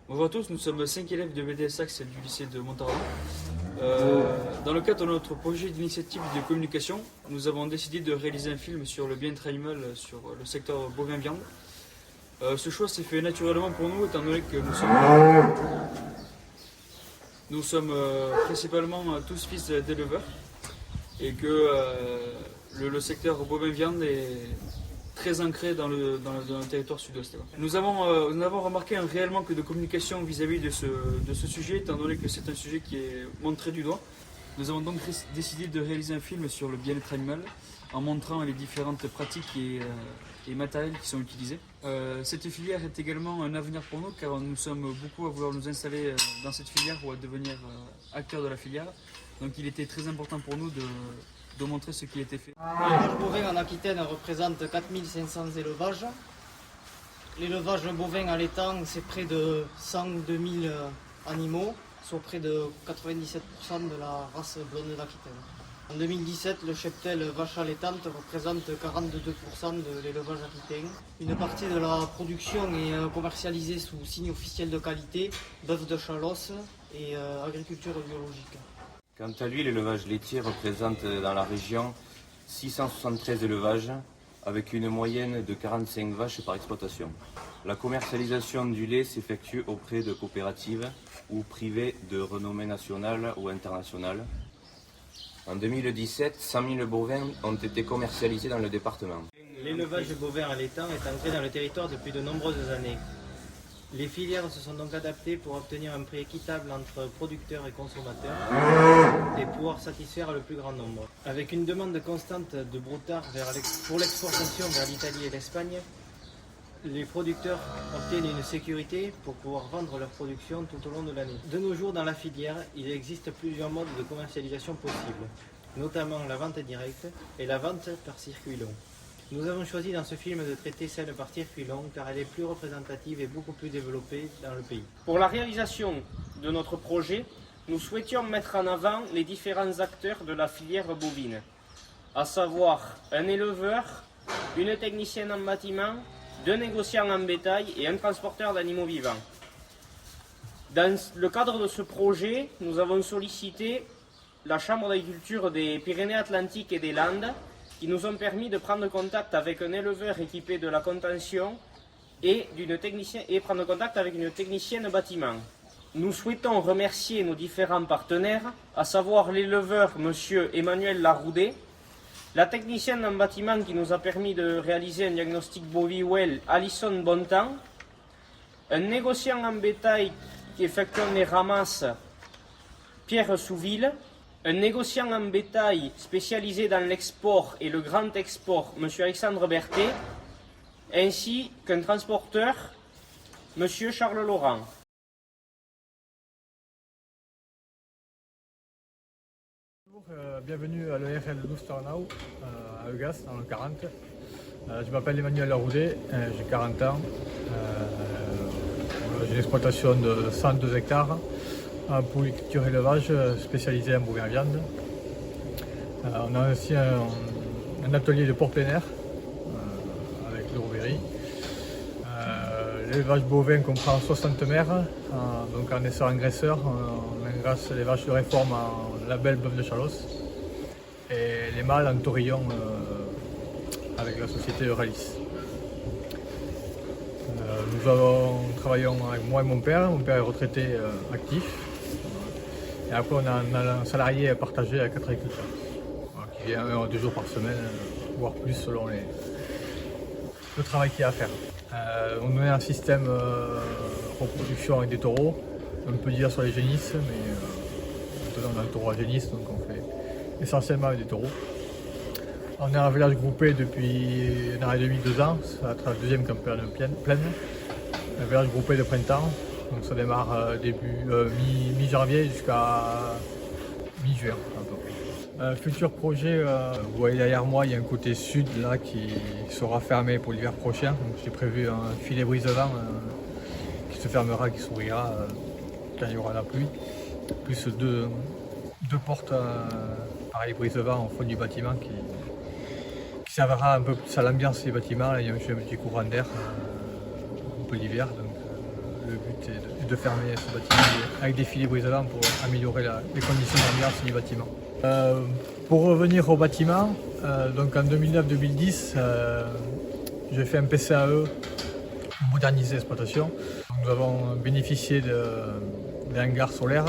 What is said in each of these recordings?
Bonjour à tous, nous sommes 5 élèves de BDS Axe du lycée de Montaran. Dans le cadre de notre projet d'initiative de communication, nous avons décidé de réaliser un film sur le bien-être animal sur le secteur bovin-viande. Ce choix s'est fait naturellement pour nous étant donné que nous sommes principalement tous fils d'éleveurs et que le secteur bovin-viande est très ancré dans le territoire sud-ouest. Nous avons remarqué un réel manque de communication vis-à-vis de ce sujet, étant donné que c'est un sujet qui est montré du doigt. Nous avons donc décidé de réaliser un film sur le bien-être animal en montrant les différentes pratiques et matériels qui sont utilisés. Cette filière est également un avenir pour nous car nous sommes beaucoup à vouloir nous installer dans cette filière ou à devenir acteurs de la filière. Donc il était très important pour nous de montrer ce qui était fait. L'élevage bovin en Aquitaine représente 4500 élevages. L'élevage bovin allaitant, c'est près de 102 000 animaux, soit près de 97% de la race blonde d'Aquitaine. En 2017, le cheptel vache allaitante représente 42% de l'élevage aquitain. Une partie de la production est commercialisée sous signe officiel de qualité, bœuf de Chalosse et agriculture biologique. Quant à lui, l'élevage laitier représente dans la région 673 élevages avec une moyenne de 45 vaches par exploitation. La commercialisation du lait s'effectue auprès de coopératives ou privées de renommée nationale ou internationale. En 2017, 100 000 bovins ont été commercialisés dans le département. L'élevage bovin allaitant est ancré dans le territoire depuis de nombreuses années. Les filières se sont donc adaptées pour obtenir un prix équitable entre producteurs et consommateurs et pouvoir satisfaire le plus grand nombre. Avec une demande constante de broutard pour l'exportation vers l'Italie et l'Espagne, les producteurs obtiennent une sécurité pour pouvoir vendre leur production tout au long de l'année. De nos jours, dans la filière, il existe plusieurs modes de commercialisation possibles, notamment la vente directe et la vente par circuit long. Nous avons choisi dans ce film de traiter celle par circuit long car elle est plus représentative et beaucoup plus développée dans le pays. Pour la réalisation de notre projet, nous souhaitions mettre en avant les différents acteurs de la filière bovine, à savoir un éleveur, une technicienne en bâtiment, 2 négociants en bétail et un transporteur d'animaux vivants. Dans le cadre de ce projet, nous avons sollicité la Chambre d'agriculture des Pyrénées-Atlantiques et des Landes qui nous ont permis de prendre contact avec un éleveur équipé de la contention et prendre contact avec une technicienne bâtiment. Nous souhaitons remercier nos différents partenaires, à savoir l'éleveur M. Emmanuel Laroudet, la technicienne en bâtiment qui nous a permis de réaliser un diagnostic bovin Alison Bontemps, un négociant en bétail qui effectue les ramasses Pierre Souville, un négociant en bétail spécialisé dans l'export et le grand export, M. Alexandre Berthet, ainsi qu'un transporteur, M. Charles Laurent. Bienvenue à l'ERL de Lousternau, à Eugas, dans le 40. Je m'appelle Emmanuel Laroudet, j'ai 40 ans. J'ai une exploitation de 102 hectares. En polyculture élevage spécialisé en bovin viande. On a aussi un atelier de porc plein air avec l'Auberry. L'élevage bovin comprend 60 mères, donc en essor engraisseur, on engraisse les vaches de réforme en label bœuf de Chalosse et les mâles en taurillon avec la société Euralis. Nous travaillons avec moi et mon père est retraité actif. Et après, on a un salarié partagé à 4 agriculteurs, qui vient 1 ou 2 jours par semaine, voire plus selon le travail qu'il y a à faire. On met un système reproduction avec des taureaux, on peut dire sur les génisses, mais maintenant on a un taureau à génisse, donc on fait essentiellement avec des taureaux. On est un village groupé depuis 1 an et demi, 2 ans, ça va être la 2e campagne pleine, un village groupé de printemps. Donc ça démarre mi-janvier jusqu'à mi-juin. Futur projet, vous voyez derrière moi, il y a un côté sud là qui sera fermé pour l'hiver prochain. Donc j'ai prévu un filet brise-vent qui se fermera, qui s'ouvrira quand il y aura la pluie. Plus deux portes pareil brise-vent au fond du bâtiment qui servira un peu plus à l'ambiance des bâtiments. Là, il y a un petit courant d'air un peu l'hiver. le but est de fermer ce bâtiment avec des filets brise-vents pour améliorer les conditions d'ambiance du bâtiment. Pour revenir au bâtiment, donc en 2009-2010, j'ai fait un PCAE pour moderniser l'exploitation. Nous avons bénéficié d'un hangar solaire.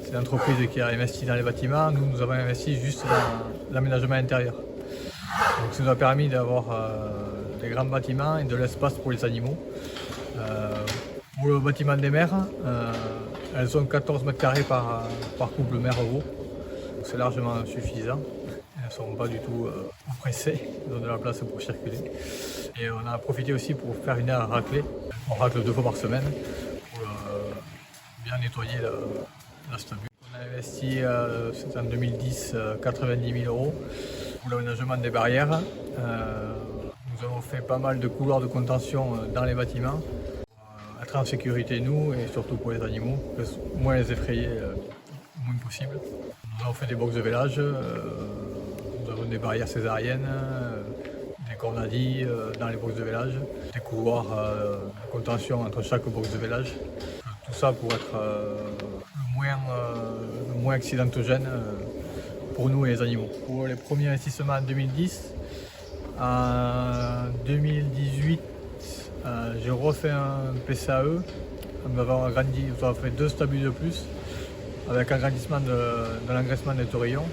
C'est l'entreprise qui a investi dans les bâtiments. Nous avons investi juste dans l'aménagement intérieur. Donc ça nous a permis d'avoir des grands bâtiments et de l'espace pour les animaux. Pour le bâtiment des mères, elles ont 14 mètres carrés par couple mère-veau. C'est largement suffisant. Elles ne sont pas du tout pressées, elles ont de la place pour circuler. Et on a profité aussi pour faire une aire raclée. On racle 2 fois par semaine pour bien nettoyer la stabule. On a investi, c'était en 2010, 90 000 € pour l'aménagement des barrières. Nous avons fait pas mal de couloirs de contention dans les bâtiments pour être en sécurité nous et surtout pour les animaux, moins les effrayer le moins possible. Nous avons fait des box de vélage, nous avons des barrières césariennes, des cornadis dans les box de vélage, des couloirs de contention entre chaque box de vélage. Tout ça pour être le moins accidentogène pour nous et les animaux. Pour les premiers investissements en 2010, en 2018, j'ai refait un PCAE. Nous avons fait 2 stabules de plus avec agrandissement de l'engraissement des taurillons.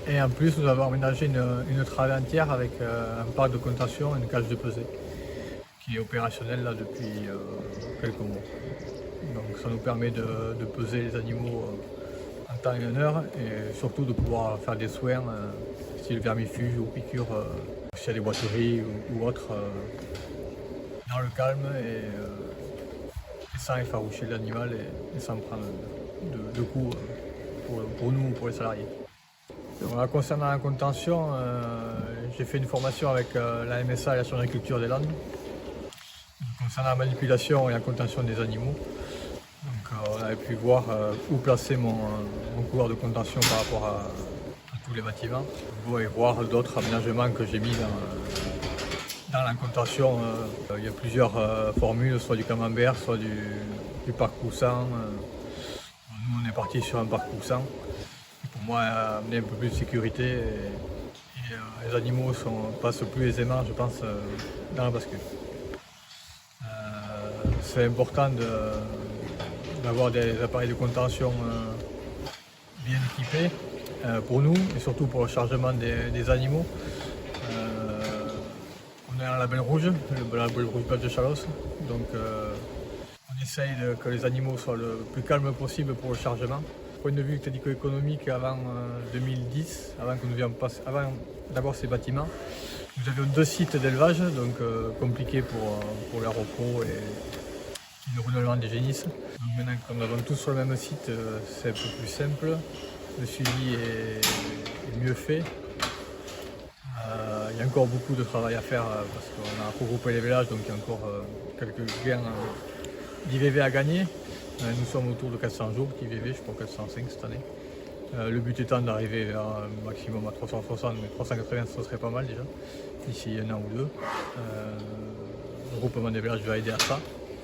Et en plus, nous avons aménagé une travée entière avec un parc de contention et une cage de pesée qui est opérationnelle là depuis quelques mois. Donc ça nous permet de peser les animaux en temps et en heure et surtout de pouvoir faire des soins style vermifuge ou piqûres s'il y a des boiteries ou autres dans le calme et sans effaroucher l'animal et sans prendre de coups pour nous ou pour les salariés. Donc, concernant la contention, j'ai fait une formation avec la MSA et la Chambre d'agriculture des Landes concernant la manipulation et la contention des animaux. Donc, on avait pu voir où placer mon couloir de contention par rapport à tous les bâtiments. Et voir d'autres aménagements que j'ai mis dans la contention. Il y a plusieurs formules, soit du camembert, soit du parc poussant. Nous on est parti sur un parc poussant. Pour moi, amener un peu plus de sécurité et les animaux passent plus aisément, je pense, dans la bascule. C'est important d'avoir des appareils de contention bien équipés pour nous et surtout pour le chargement des animaux. On est en label rouge, le label rouge belge de Chalosse, donc on essaye que les animaux soient le plus calmes possible pour le chargement. Point de vue technico-économique, avant 2010, avant d'avoir ces bâtiments, nous avions 2 sites d'élevage, donc compliqués pour leur repos et le renouvellement des génisses. Donc maintenant que nous avons tous sur le même site, c'est un peu plus simple, le suivi est mieux fait. Il y a encore beaucoup de travail à faire parce qu'on a regroupé les vélages, donc il y a encore quelques gains d'IVV à gagner. Nous sommes autour de 400 jours d'IVV, je crois 405 cette année. Le but étant d'arriver à un maximum à 360, mais 380 ce serait pas mal déjà, d'ici 1 an ou 2. Le regroupement des villages va aider à ça.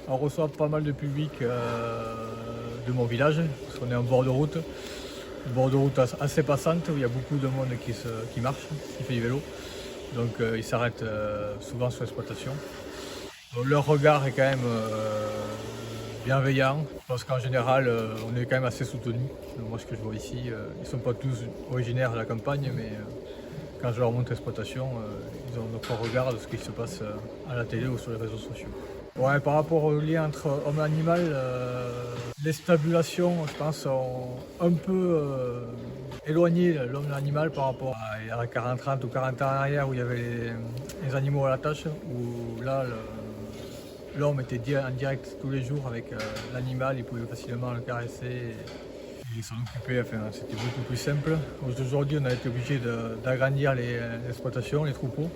On reçoit pas mal de public de mon village, parce qu'on est en bord de route. Bord de route assez passante où il y a beaucoup de monde qui marche, qui fait du vélo. Donc ils s'arrêtent souvent sur l'exploitation. Leur regard est quand même bienveillant, parce qu'en général on est quand même assez soutenus. Moi ce que je vois ici, ils ne sont pas tous originaires de la campagne, mais quand je leur montre l'exploitation, ils ont notre regard de ce qui se passe à la télé ou sur les réseaux sociaux. Ouais, par rapport au lien entre homme et animal, les stabulations, je pense, ont un peu éloigné l'homme et l'animal par rapport à il y a 40, 30 ou 40 ans en arrière où il y avait les animaux à la tâche, où là l'homme était en direct tous les jours avec l'animal, il pouvait facilement le caresser et s'en occuper, enfin, c'était beaucoup plus simple. Aujourd'hui, on a été obligé d'agrandir les exploitations, les troupeaux.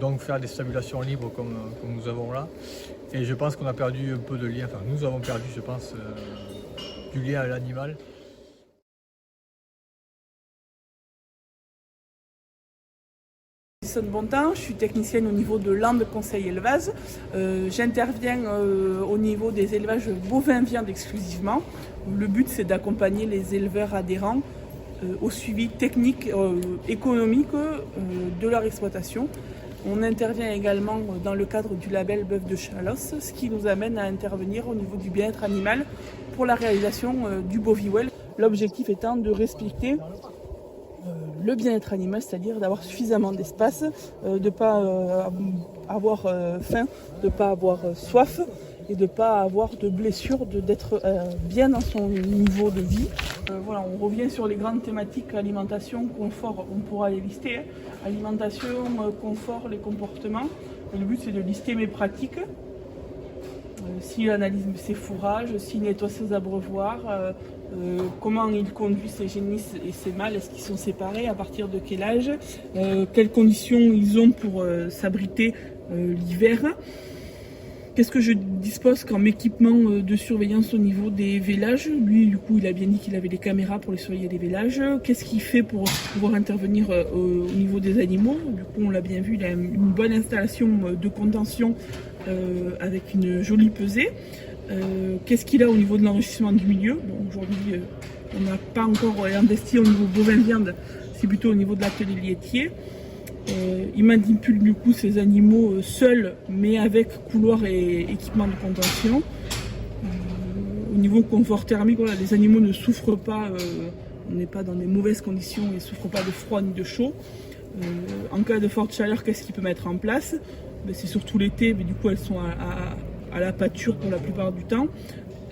Donc faire des stabulations libres comme nous avons là. Et je pense qu'on a perdu un peu de lien, enfin nous avons perdu je pense du lien à l'animal. Alison Bontemps, je suis technicienne au niveau de Landes Conseil Élevage. J'interviens au niveau des élevages bovins-viande exclusivement. Le but, c'est d'accompagner les éleveurs adhérents au suivi technique, économique de leur exploitation. On intervient également dans le cadre du label Bœuf de Chalosse, ce qui nous amène à intervenir au niveau du bien-être animal pour la réalisation du Boviwell. L'objectif étant de respecter le bien-être animal, c'est-à-dire d'avoir suffisamment d'espace, de ne pas avoir faim, de ne pas avoir soif et de ne pas avoir de blessures, d'être bien dans son niveau de vie. Voilà, on revient sur les grandes thématiques alimentation, confort, on pourra les lister. Alimentation, confort, les comportements. Le but c'est de lister mes pratiques. S'il analyse ses fourrages, s'il nettoie ses abreuvoirs, comment il conduit ses génisses et ses mâles, est-ce qu'ils sont séparés, à partir de quel âge, quelles conditions ils ont pour s'abriter l'hiver. Qu'est-ce que je dispose comme équipement de surveillance au niveau des vélages? Lui, du coup, il a bien dit qu'il avait des caméras pour les surveiller les vélages. Qu'est-ce qu'il fait pour pouvoir intervenir au niveau des animaux? Du coup, on l'a bien vu, il a une bonne installation de contention avec une jolie pesée. Qu'est-ce qu'il a au niveau de l'enrichissement du milieu? Bon, aujourd'hui, on n'a pas encore investi au niveau bovin-viande, c'est plutôt au niveau de l'atelier laitier. Il manipule du coup ces animaux seuls, mais avec couloir et équipement de contention. Au niveau confort thermique, voilà, les animaux ne souffrent pas, on n'est pas dans des mauvaises conditions, ils ne souffrent pas de froid ni de chaud. En cas de forte chaleur, qu'est-ce qu'il peut mettre en place? C'est surtout l'été, mais du coup elles sont à la pâture pour la plupart du temps.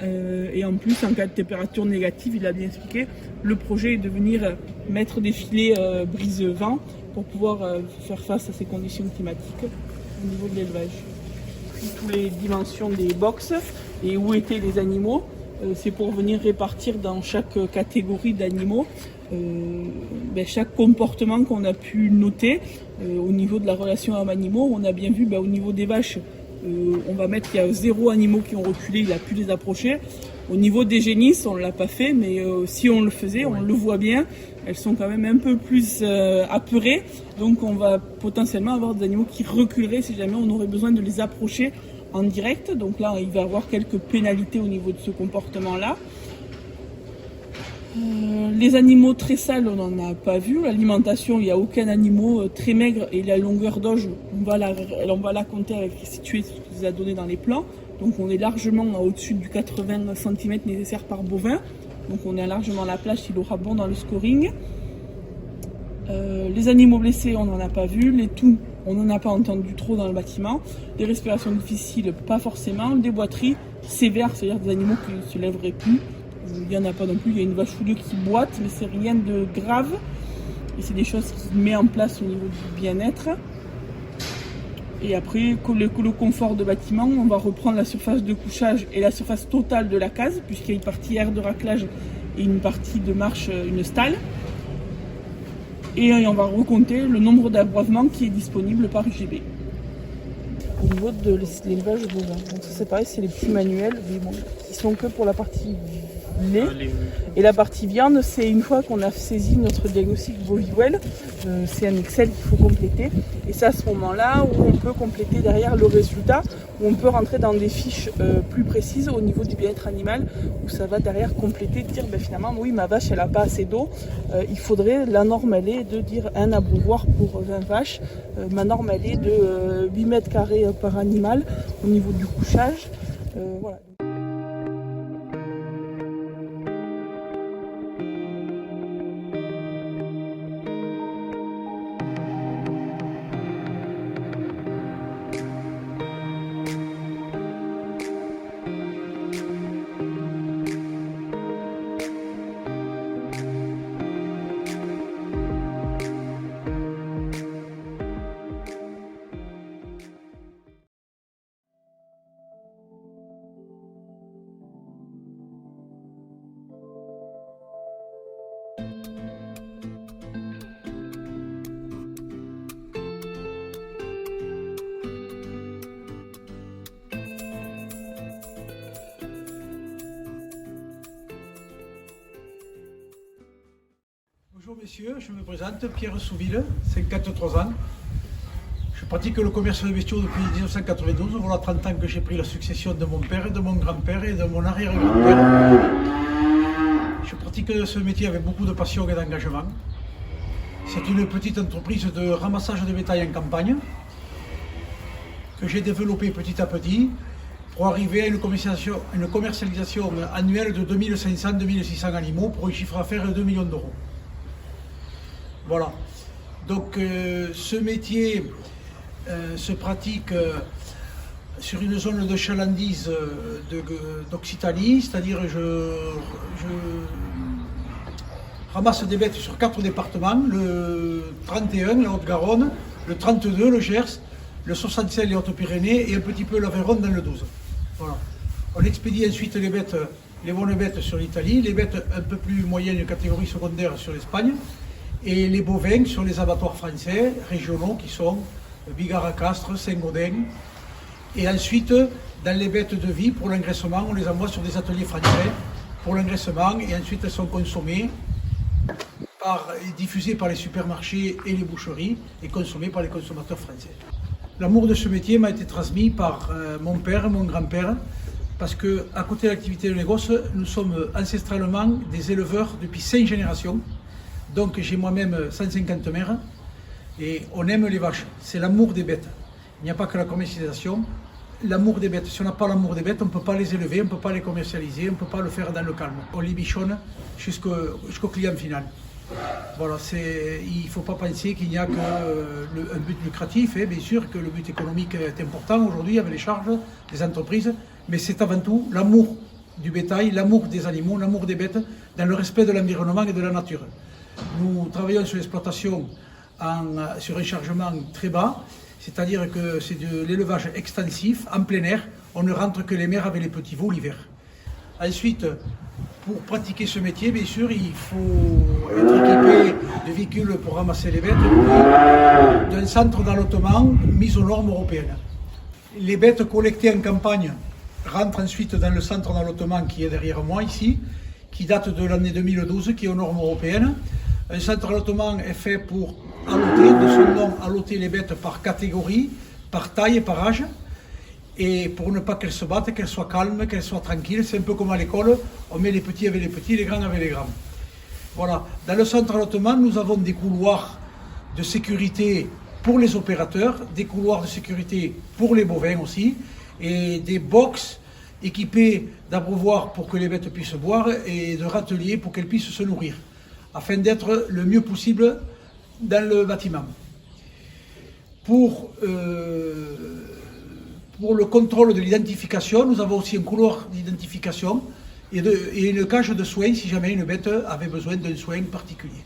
Et en plus, en cas de température négative, il a bien expliqué, le projet est de venir mettre des filets brise-vent pour pouvoir faire face à ces conditions climatiques au niveau de l'élevage. Puis toutes les dimensions des box et où étaient les animaux, c'est pour venir répartir dans chaque catégorie d'animaux chaque comportement qu'on a pu noter au niveau de la relation homme-animaux. On a bien vu au niveau des vaches, on va mettre qu'il y a 0 animaux qui ont reculé, il a pu les approcher. Au niveau des génisses, on ne l'a pas fait, mais si on le faisait, on le voit bien, elles sont quand même un peu plus apeurées. Donc on va potentiellement avoir des animaux qui reculeraient si jamais on aurait besoin de les approcher en direct. Donc là, il va y avoir quelques pénalités au niveau de ce comportement-là. Les animaux très sales, on n'en a pas vu. L'alimentation, il n'y a aucun animal très maigre et la longueur d'auge, on va la compter avec situé ce qu'on nous a donné dans les plans. Donc on est largement au-dessus du 80 cm nécessaire par bovin. Donc on est largement à la plage, il aura bon dans le scoring. Les animaux blessés, on n'en a pas vu. Les toux, on n'en a pas entendu trop dans le bâtiment. Les respirations difficiles, pas forcément. Des boiteries sévères, c'est-à-dire des animaux qui ne se lèveraient plus. Il n'y en a pas non plus, il y a une vache ou deux qui boite, mais c'est rien de grave. Et c'est des choses qu'il met en place au niveau du bien-être. Et après, le confort de bâtiment, on va reprendre la surface de couchage et la surface totale de la case, puisqu'il y a une partie air de raclage et une partie de marche, une stalle. Et on va recompter le nombre d'abreuvements qui est disponible par UGB. Au niveau de l'élevage bovin, donc ça c'est pareil, c'est les petits manuels, mais bon, qui sont que pour la partie lait. Et la partie viande, c'est une fois qu'on a saisi notre diagnostic Boviwell, c'est un Excel qu'il faut compléter. Et c'est à ce moment-là où on peut compléter derrière le résultat, où on peut rentrer dans des fiches plus précises au niveau du bien-être animal, où ça va derrière compléter, dire finalement, oui, ma vache, elle n'a pas assez d'eau. Il faudrait, la norme, elle est de dire un abreuvoir pour 20 vaches. Ma norme, elle est de 8 mètres carrés par animal au niveau du couchage. Voilà. Bonjour messieurs, je me présente, Pierre Souville, 53 ans. Je pratique le commerce de bestiaux depuis 1992. Voilà 30 ans que j'ai pris la succession de mon père, de mon grand-père et de mon arrière-grand-père. Je pratique ce métier avec beaucoup de passion et d'engagement. C'est une petite entreprise de ramassage de bétail en campagne que j'ai développée petit à petit pour arriver à une commercialisation annuelle de 2500-2600 animaux pour un chiffre d'affaires de 2 millions d'euros. Voilà. Donc ce métier se pratique sur une zone de chalandise d'Occitanie, c'est-à-dire je ramasse des bêtes sur 4 départements, le 31, la Haute-Garonne, le 32, le Gers, le 67, les Hautes-Pyrénées et un petit peu l'Aveyron dans le 12. Voilà. On expédie ensuite les bonnes bêtes sur l'Italie, les bêtes un peu plus moyennes, catégorie secondaire sur l'Espagne, et les bovins sur les abattoirs français, régionaux qui sont Bigard à Castres, Saint-Gaudens. Et ensuite, dans les bêtes de vie, pour l'engraissement, on les envoie sur des ateliers français pour l'engraissement et ensuite elles sont consommées, diffusées par les supermarchés et les boucheries et consommées par les consommateurs français. L'amour de ce métier m'a été transmis par mon père et mon grand-père parce qu'à côté de l'activité de négoce, nous sommes ancestralement des éleveurs depuis 5 générations. Donc j'ai moi-même 150 mères et on aime les vaches. C'est l'amour des bêtes. Il n'y a pas que la commercialisation, l'amour des bêtes. Si on n'a pas l'amour des bêtes, on ne peut pas les élever, on ne peut pas les commercialiser, on ne peut pas le faire dans le calme. On les bichonne jusqu'au client final. Voilà, il ne faut pas penser qu'il n'y a qu'un but lucratif. Bien sûr que le but économique est important aujourd'hui avec les charges des entreprises, mais c'est avant tout l'amour du bétail, l'amour des animaux, l'amour des bêtes, dans le respect de l'environnement et de la nature. Nous travaillons sur l'exploitation sur un chargement très bas, c'est-à-dire que c'est de l'élevage extensif, en plein air. On ne rentre que les mères avec les petits veaux l'hiver. Ensuite, pour pratiquer ce métier, bien sûr, il faut être équipé de véhicules pour ramasser les bêtes, d'un centre d'allottement mis aux normes européennes. Les bêtes collectées en campagne rentrent ensuite dans le centre d'allottement qui est derrière moi ici, qui date de l'année 2012, qui est aux normes européennes. Un centre d'allottement est fait pour alloter, de son nom, alloter les bêtes par catégorie, par taille et par âge. Et pour ne pas qu'elles se battent, qu'elles soient calmes, qu'elles soient tranquilles. C'est un peu comme à l'école, on met les petits avec les petits, les grands avec les grands. Voilà. Dans le centre d'allottement, nous avons des couloirs de sécurité pour les opérateurs, des couloirs de sécurité pour les bovins aussi, et des box équipés d'abreuvoirs pour que les bêtes puissent boire et de râteliers pour qu'elles puissent se nourrir, afin d'être le mieux possible dans le bâtiment. Pour le contrôle de l'identification, nous avons aussi un couloir d'identification et une cage de soins si jamais une bête avait besoin d'un soin particulier.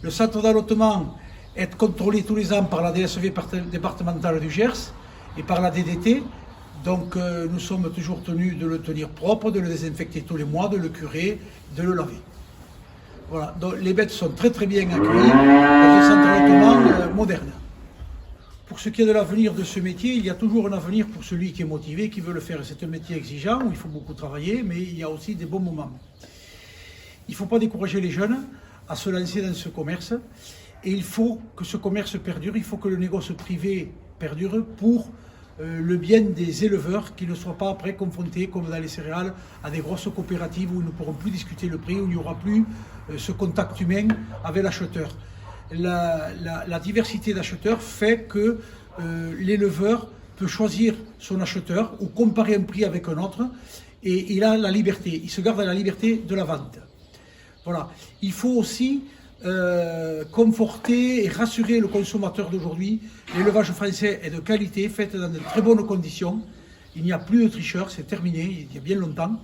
Le centre d'allottement est contrôlé tous les ans par la DSV départementale du Gers et par la DDT. Donc nous sommes toujours tenus de le tenir propre, de le désinfecter tous les mois, de le curer, de le laver. Voilà, donc les bêtes sont très très bien accueillies dans un centre d'allottement moderne. Pour ce qui est de l'avenir de ce métier, il y a toujours un avenir pour celui qui est motivé, qui veut le faire. C'est un métier exigeant où il faut beaucoup travailler, mais il y a aussi des bons moments. Il ne faut pas décourager les jeunes à se lancer dans ce commerce. Et il faut que ce commerce perdure, il faut que le négoce privé perdure pour le bien des éleveurs qui ne soient pas après confrontés, comme dans les céréales, à des grosses coopératives où ils ne pourront plus discuter le prix, où il n'y aura plus ce contact humain avec l'acheteur. La diversité d'acheteurs fait que l'éleveur peut choisir son acheteur ou comparer un prix avec un autre et il a la liberté, il se garde la liberté de la vente. Voilà. Il faut aussi conforter et rassurer le consommateur d'aujourd'hui. L'élevage français est de qualité, fait dans de très bonnes conditions. Il n'y a plus de tricheurs, c'est terminé, il y a bien longtemps.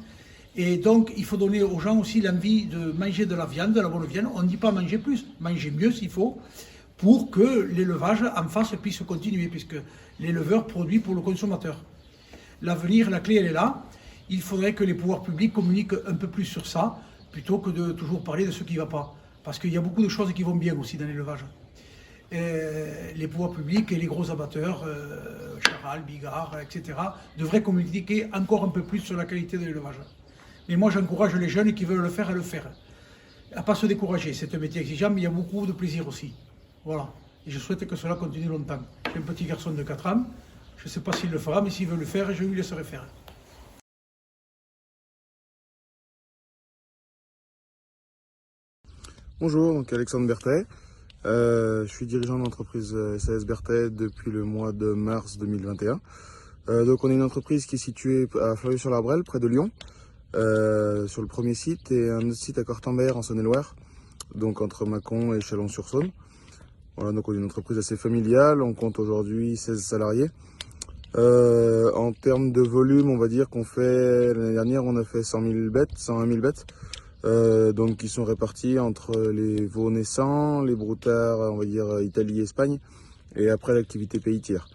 Et donc, il faut donner aux gens aussi l'envie de manger de la viande, de la bonne viande. On ne dit pas manger plus, manger mieux s'il faut, pour que l'élevage en face puisse continuer, puisque l'éleveur produit pour le consommateur. L'avenir, la clé, elle est là. Il faudrait que les pouvoirs publics communiquent un peu plus sur ça, plutôt que de toujours parler de ce qui ne va pas. Parce qu'il y a beaucoup de choses qui vont bien aussi dans l'élevage. Les pouvoirs publics et les gros abatteurs, Charal, Bigard, etc., devraient communiquer encore un peu plus sur la qualité de l'élevage. Mais moi, j'encourage les jeunes qui veulent le faire à le faire. À ne pas se décourager. C'est un métier exigeant, mais il y a beaucoup de plaisir aussi. Voilà. Et je souhaite que cela continue longtemps. J'ai un petit garçon de 4 ans. Je ne sais pas s'il le fera, mais s'il veut le faire, je lui laisserai faire. Bonjour, donc Alexandre Berthet. Je suis dirigeant de l'entreprise SAS Berthet depuis le mois de mars 2021. Donc on est une entreprise qui est située à Fleurieux-sur-l'Arbrelle, près de Lyon, sur le premier site, et un autre site à Cortambert en Saône-et-Loire, donc entre Mâcon et Chalon-sur-Saône. Voilà, donc on est une entreprise assez familiale, on compte aujourd'hui 16 salariés. En termes de volume, on va dire qu'on fait, l'année dernière on a fait 101 000 bêtes. Donc qui sont répartis entre les veaux naissants, les broutards, on va dire Italie, Espagne, et après l'activité pays tiers.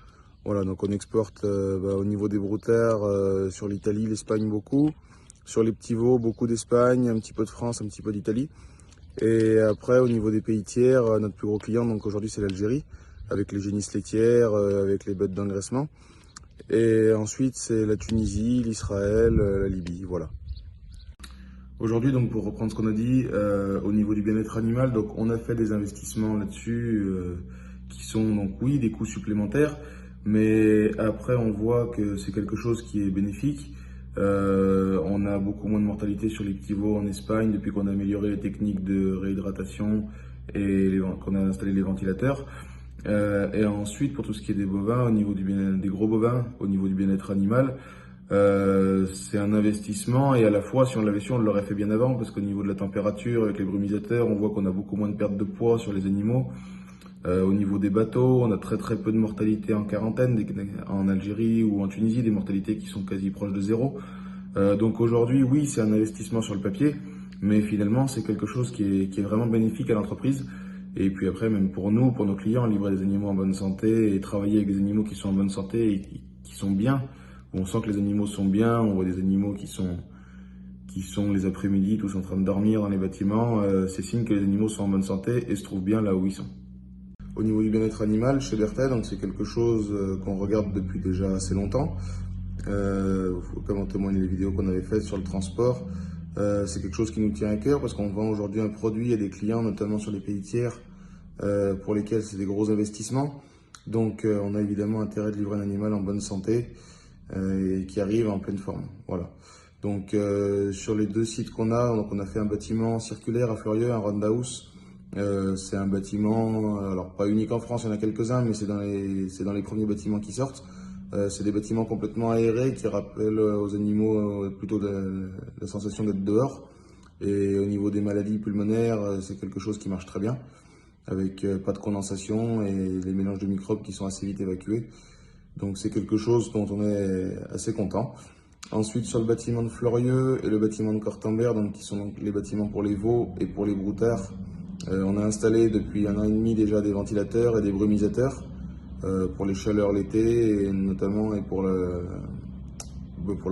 Voilà, donc on exporte au niveau des broutards sur l'Italie, l'Espagne beaucoup, sur les petits veaux beaucoup d'Espagne, un petit peu de France, un petit peu d'Italie. Et après au niveau des pays tiers, notre plus gros client donc aujourd'hui c'est l'Algérie, avec les génisses laitières, avec les bêtes d'engraissement. Et ensuite c'est la Tunisie, l'Israël, la Libye, voilà. Aujourd'hui, donc pour reprendre ce qu'on a dit, au niveau du bien-être animal, donc on a fait des investissements là-dessus qui sont donc oui des coûts supplémentaires, mais après on voit que c'est quelque chose qui est bénéfique. On a beaucoup moins de mortalité sur les petits veaux en Espagne depuis qu'on a amélioré les techniques de réhydratation et qu'on a installé les ventilateurs. Et ensuite, pour tout ce qui est des bovins, au niveau des gros bovins, au niveau du bien-être animal, c'est un investissement, et à la fois si on l'avait su on l'aurait fait bien avant, parce qu'au niveau de la température avec les brumisateurs on voit qu'on a beaucoup moins de perte de poids sur les animaux. Au niveau des bateaux on a très peu de mortalité en quarantaine, en Algérie ou en Tunisie des mortalités qui sont quasi proches de zéro. Donc aujourd'hui oui c'est un investissement sur le papier, mais finalement c'est quelque chose qui est vraiment bénéfique à l'entreprise. Et puis après même pour nous, pour nos clients, livrer des animaux en bonne santé et travailler avec des animaux qui sont en bonne santé et qui sont bien. On sent que les animaux sont bien, on voit des animaux qui sont les après-midi tous en train de dormir dans les bâtiments, c'est signe que les animaux sont en bonne santé et se trouvent bien là où ils sont. Au niveau du bien-être animal, chez Berthet, donc c'est quelque chose qu'on regarde depuis déjà assez longtemps. Comme en témoignent les vidéos qu'on avait faites sur le transport, c'est quelque chose qui nous tient à cœur parce qu'on vend aujourd'hui un produit à des clients, notamment sur les pays tiers, pour lesquels c'est des gros investissements. Donc on a évidemment intérêt de livrer un animal en bonne santé et qui arrive en pleine forme. Voilà. Donc sur les deux sites qu'on a, donc on a fait un bâtiment circulaire à Fleurieux, un roundhouse. C'est un bâtiment, alors pas unique en France, il y en a quelques-uns, mais c'est dans les premiers bâtiments qui sortent. C'est des bâtiments complètement aérés qui rappellent aux animaux plutôt la sensation d'être dehors. Et au niveau des maladies pulmonaires, c'est quelque chose qui marche très bien, avec pas de condensation et les mélanges de microbes qui sont assez vite évacués. Donc c'est quelque chose dont on est assez content. Ensuite sur le bâtiment de Fleurieux et le bâtiment de Cortambert, donc qui sont donc les bâtiments pour les veaux et pour les broutards, on a installé depuis 1 an et demi déjà des ventilateurs et des brumisateurs pour les chaleurs l'été et notamment et pour leur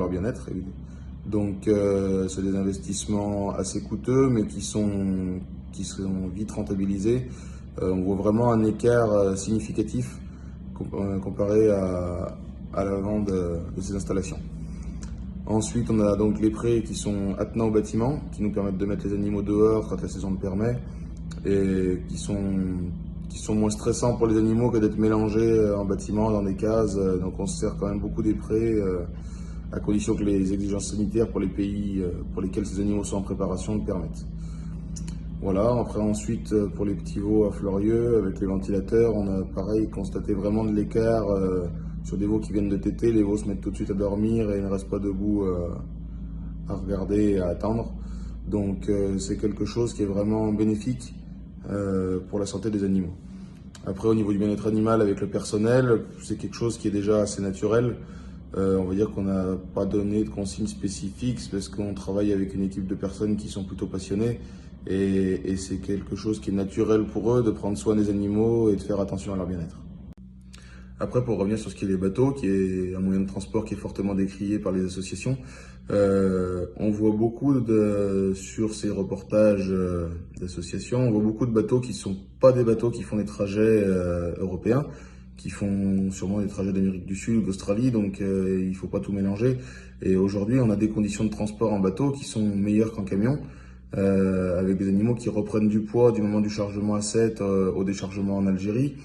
bien-être. Donc c'est des investissements assez coûteux mais qui sont vite rentabilisés. On voit vraiment un écart significatif comparé à la vente de ces installations. Ensuite, on a donc les prés qui sont attenants au bâtiment, qui nous permettent de mettre les animaux dehors quand la saison le permet, et qui sont moins stressants pour les animaux que d'être mélangés en bâtiment, dans des cases. Donc on se sert quand même beaucoup des prés, à condition que les exigences sanitaires pour les pays pour lesquels ces animaux sont en préparation le permettent. Voilà, après ensuite pour les petits veaux à Fleurieux, avec les ventilateurs, on a pareil constaté vraiment de l'écart sur des veaux qui viennent de téter. Les veaux se mettent tout de suite à dormir et ne restent pas debout à regarder et à attendre. Donc c'est quelque chose qui est vraiment bénéfique pour la santé des animaux. Après au niveau du bien-être animal avec le personnel, c'est quelque chose qui est déjà assez naturel. On va dire qu'on n'a pas donné de consignes spécifiques parce qu'on travaille avec une équipe de personnes qui sont plutôt passionnées. Et c'est quelque chose qui est naturel pour eux de prendre soin des animaux et de faire attention à leur bien-être. Après, pour revenir sur ce qui est les bateaux, qui est un moyen de transport qui est fortement décrié par les associations, on voit beaucoup sur ces reportages d'associations, on voit beaucoup de bateaux qui ne sont pas des bateaux qui font des trajets européens, qui font sûrement des trajets d'Amérique du Sud ou d'Australie, donc il ne faut pas tout mélanger. Et aujourd'hui, on a des conditions de transport en bateau qui sont meilleures qu'en camion. avec des animaux qui reprennent du poids du moment du chargement à 7 au déchargement en Algérie.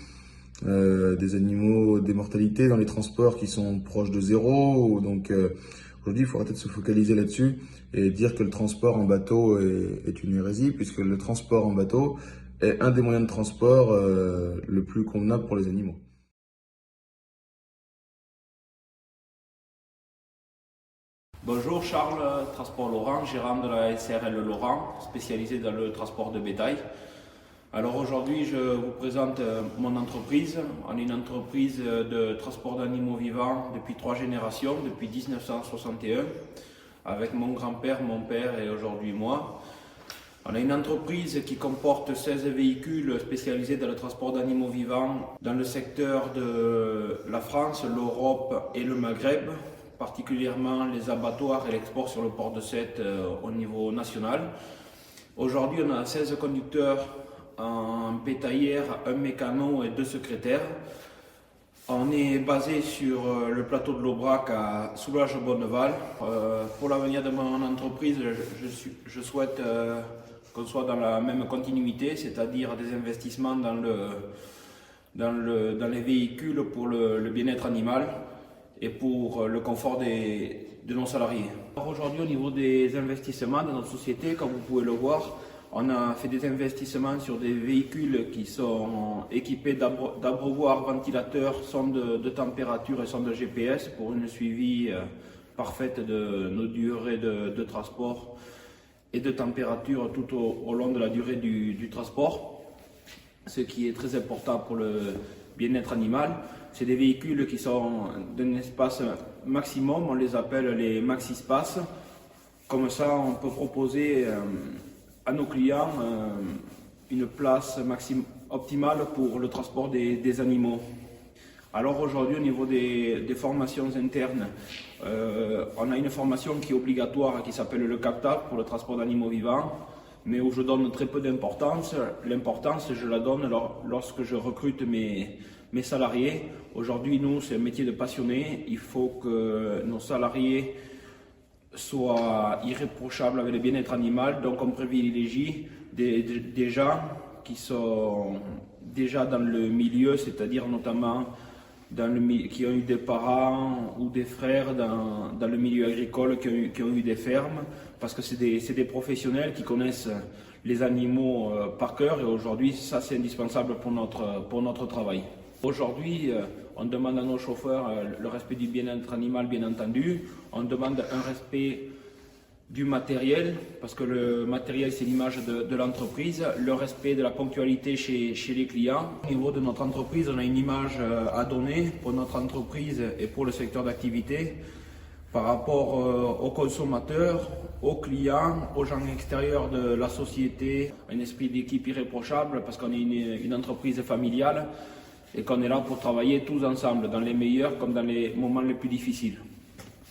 Des animaux, des mortalités dans les transports qui sont proches de zéro. Donc aujourd'hui, il faut arrêter de se focaliser là-dessus et dire que le transport en bateau est une hérésie, puisque le transport en bateau est un des moyens de transport le plus convenable pour les animaux. Bonjour, Charles, Transport Laurent, gérant de la SRL Laurent, spécialisé dans le transport de bétail. Alors aujourd'hui, je vous présente mon entreprise. On est une entreprise de transport d'animaux vivants depuis 3 générations, depuis 1961, avec mon grand-père, mon père et aujourd'hui moi. On a une entreprise qui comporte 16 véhicules spécialisés dans le transport d'animaux vivants dans le secteur de la France, l'Europe et le Maghreb, particulièrement les abattoirs et l'export sur le port de Sète au niveau national. Aujourd'hui, on a 16 conducteurs en bétaillère, un mécano et 2 secrétaires. On est basé sur le plateau de l'Aubrac à Soulages-Bonneval. Pour l'avenir de mon entreprise, je souhaite qu'on soit dans la même continuité, c'est-à-dire des investissements dans les véhicules pour le bien-être animal et pour le confort de nos salariés. Aujourd'hui, au niveau des investissements de notre société, comme vous pouvez le voir, on a fait des investissements sur des véhicules qui sont équipés d'abreuvoirs, ventilateurs, sondes de température et sondes de GPS pour une suivi parfaite de nos durées de transport et de température tout au long de la durée du transport, ce qui est très important pour le bien-être animal. C'est des véhicules qui sont d'un espace maximum, on les appelle les maxi-spaces. Comme ça, on peut proposer à nos clients une place optimale pour le transport des animaux. Alors aujourd'hui, au niveau des formations internes, on a une formation qui est obligatoire qui s'appelle le CAPTAP pour le transport d'animaux vivants, mais où je donne très peu d'importance. L'importance, je la donne lorsque je recrute mes salariés. Aujourd'hui, nous, c'est un métier de passionné. Il faut que nos salariés soient irréprochables avec le bien-être animal. Donc, on privilégie des gens qui sont déjà dans le milieu, c'est-à-dire notamment qui ont eu des parents ou des frères dans le milieu agricole, qui ont eu des fermes, parce que c'est des professionnels qui connaissent les animaux par cœur, et aujourd'hui, ça, c'est indispensable pour notre travail. Aujourd'hui, on demande à nos chauffeurs le respect du bien-être animal, bien entendu. On demande un respect du matériel, parce que le matériel, c'est l'image de l'entreprise. Le respect de la ponctualité chez les clients. Au niveau de notre entreprise, on a une image à donner pour notre entreprise et pour le secteur d'activité par rapport aux consommateurs, aux clients, aux gens extérieurs de la société. Un esprit d'équipe irréprochable, parce qu'on est une entreprise familiale et qu'on est là pour travailler tous ensemble, dans les meilleurs comme dans les moments les plus difficiles.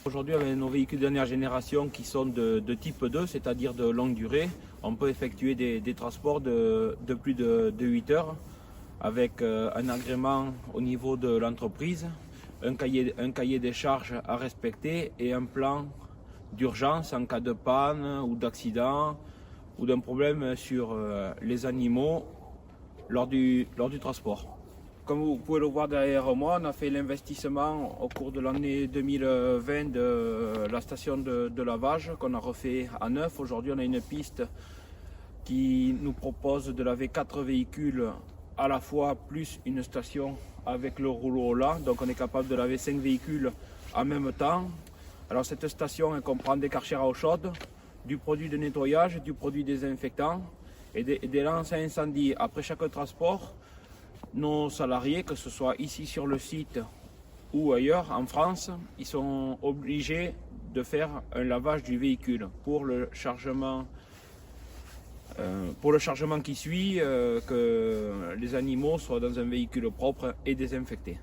Aujourd'hui, avec nos véhicules de dernière génération qui sont de type 2, c'est-à-dire de longue durée, on peut effectuer des transports de plus de 8 heures avec un agrément au niveau de l'entreprise, un cahier des charges à respecter et un plan d'urgence en cas de panne ou d'accident ou d'un problème sur les animaux lors du transport. Comme vous pouvez le voir derrière moi, on a fait l'investissement au cours de l'année 2020 de la station de lavage qu'on a refait à neuf. Aujourd'hui, on a une piste qui nous propose de laver 4 véhicules à la fois, plus une station avec le rouleau là. Donc on est capable de laver 5 véhicules en même temps. Alors cette station, elle comprend des karchers à eau chaude, du produit de nettoyage, du produit désinfectant et des lances à incendie. Après chaque transport, nos salariés, que ce soit ici sur le site ou ailleurs en France, ils sont obligés de faire un lavage du véhicule pour le chargement qui suit, que les animaux soient dans un véhicule propre et désinfecté.